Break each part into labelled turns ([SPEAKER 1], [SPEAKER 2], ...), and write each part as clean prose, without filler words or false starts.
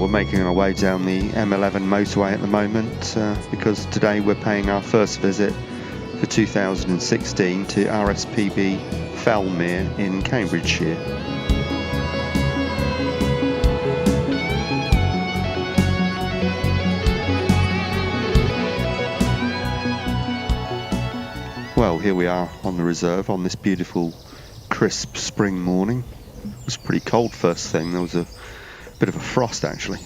[SPEAKER 1] we're making our way down the M11 motorway at the moment because today we're paying our first visit for 2016 to RSPB Fowlmere in Cambridgeshire. Well, here we are on the reserve on this beautiful crisp spring morning. It was pretty cold first thing. There was a bit of a frost actually.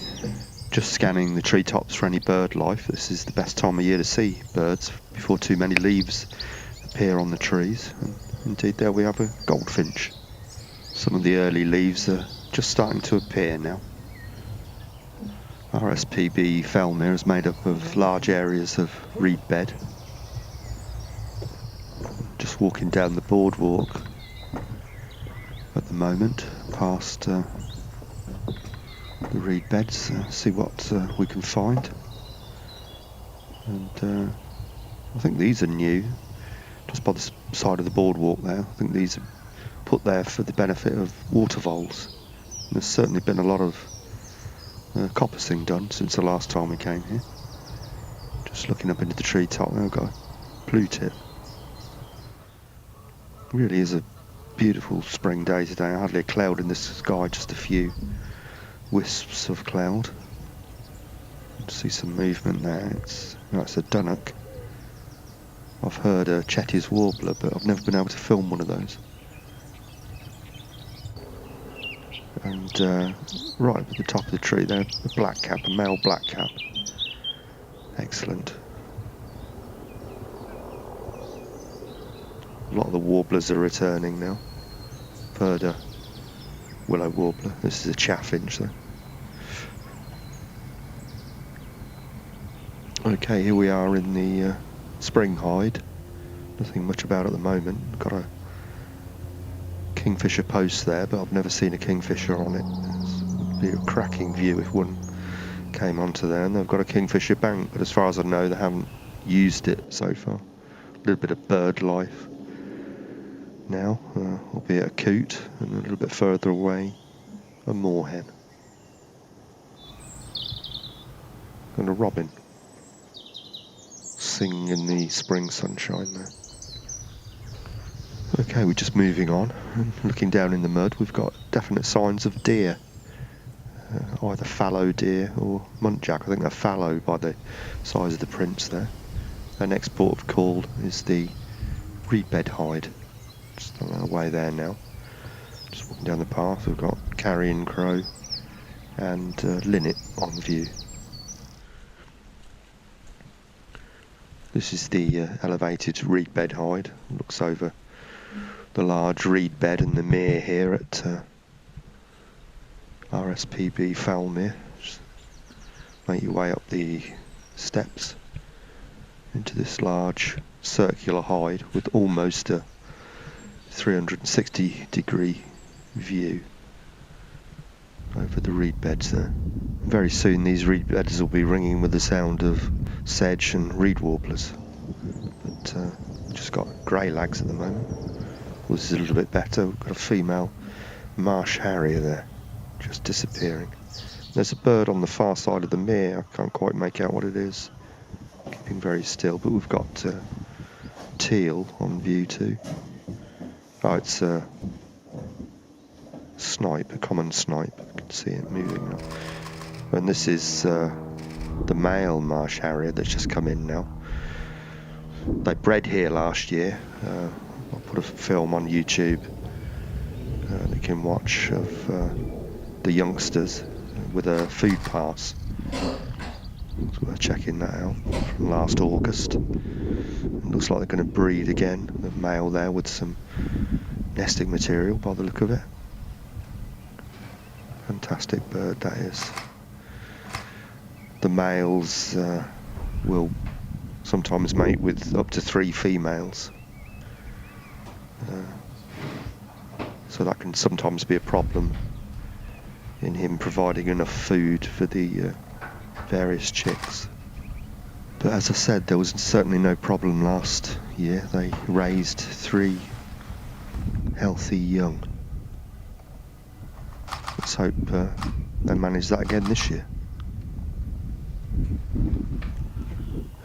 [SPEAKER 1] Just scanning the treetops for any bird life. This is the best time of year to see birds before too many leaves appear on the trees. And indeed there we have a goldfinch. Some of the early leaves are just starting to appear now. RSPB Fowlmere is made up of large areas of reed bed. Just walking down the boardwalk at the moment, past the reed beds, see what we can find. And I think these are new, just by the side of the boardwalk there. I think these are put there for the benefit of water voles. And there's certainly been a lot of coppicing done since the last time we came here. Just looking up into the treetop there, we've got a blue tip. Really is a beautiful spring day today. Hardly a cloud in the sky, just a few wisps of cloud. See some movement there. It's a dunnock. I've heard a Chetty's warbler, but I've never been able to film one of those. And right up at the top of the tree there, a blackcap, a male blackcap. Excellent. A lot of the warblers are returning now. I've heard a willow warbler. This is a chaffinch though. Okay, here we are in the spring hide. Nothing much about at the moment. Got a kingfisher post there, but I've never seen a kingfisher on it. It'd be a cracking view if one came onto there. And they've got a kingfisher bank, but as far as I know, they haven't used it so far. A little bit of bird life now, albeit a coot, and a little bit further away, a moorhen. And a robin singing in the spring sunshine there. Okay, we're just moving on and looking down in the mud. We've got definite signs of deer, either fallow deer or muntjac. I think they're fallow by the size of the prints there. Our next port of call is the reed bed hide. Just on our way there now. Just walking down the path, we've got carrion crow and linnet on view. This is the elevated reed bed hide. Looks over the large reed bed and the mere here at RSPB Fowlmere. Just make your way up the steps into this large circular hide with almost a 360-degree view over the reed beds there. Very soon these reed beds will be ringing with the sound of sedge and reed warblers. But just got grey lags at the moment. Well, this is a little bit better. We've got a female marsh harrier there, just disappearing. There's a bird on the far side of the mere. I can't quite make out what it is. Keeping very still, but we've got teal on view too. Oh, it's a snipe, a common snipe. You can see it moving now. And this is the male marsh harrier that's just come in now. They bred here last year. I'll put a film on YouTube that you can watch of the youngsters with a food pass. So we're checking that out from last August. It looks like they're going to breed again. The male there with some nesting material by the look of it. Fantastic bird that is. The males will sometimes mate with up to 3 females. So that can sometimes be a problem in him providing enough food for the various chicks. But as I said, there was certainly no problem last year. They raised 3 healthy young. Let's hope they managed that again this year.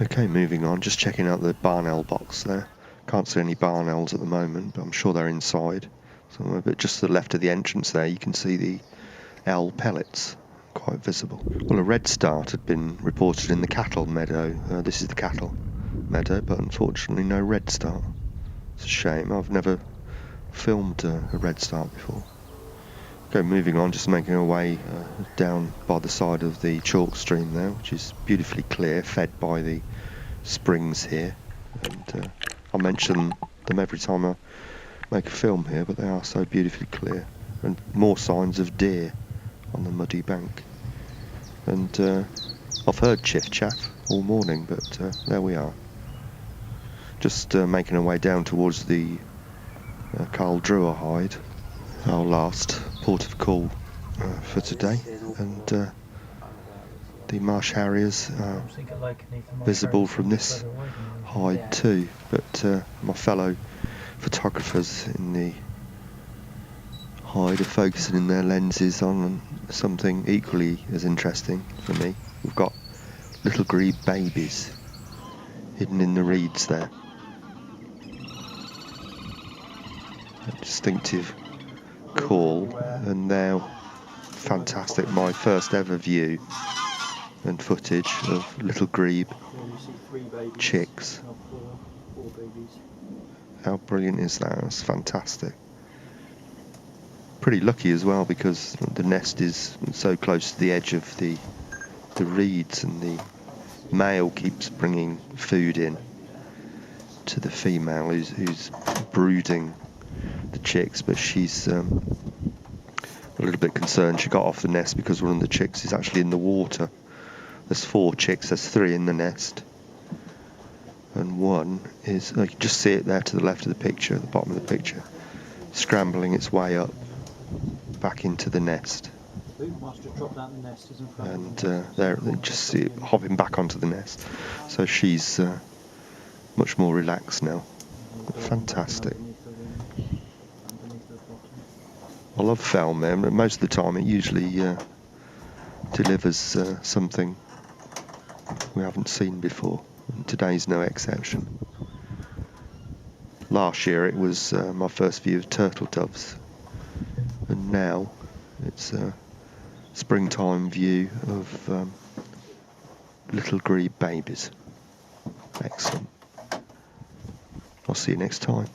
[SPEAKER 1] Okay, moving on, just checking out the barn owl box there. Can't see any barn owls at the moment, but I'm sure they're inside somewhere. But just to the left of the entrance there, you can see the owl pellets, quite visible. Well, a red start had been reported in the cattle meadow. This is the cattle meadow, but unfortunately no red start. It's a shame. I've never filmed a red start before. Okay, moving on, just making our way down by the side of the chalk stream there, which is beautifully clear, fed by the springs here. And I mention them every time I make a film here, but they are so beautifully clear. And more signs of deer on the muddy bank. And I've heard chiff-chaff all morning, but there we are. Just making our way down towards the Carl Drewer hide, our last port of call for today, and the marsh harriers are visible from this hide too, but my fellow photographers in the hide are focusing in their lenses on something equally as interesting for me. We've got little grebe babies hidden in the reeds there. A distinctive call, and now fantastic, my first ever view and footage of little grebe chicks. How brilliant is that? That's fantastic. Pretty lucky as well, because the nest is so close to the edge of the reeds, and the male keeps bringing food in to the female who's brooding the chicks, but she's a little bit concerned. She got off the nest because one of the chicks is actually in the water. There's 4 chicks, there's 3 in the nest, and one is, you can just see it there to the left of the picture, at the bottom of the picture, scrambling its way up back into the nest. And there you just see it hopping back onto the nest. So she's much more relaxed now. Fantastic. I love Fowlmere. Most of the time it usually delivers something we haven't seen before. And today's no exception. Last year it was my first view of turtle doves, and now it's a springtime view of little grebe babies. Excellent. I'll see you next time.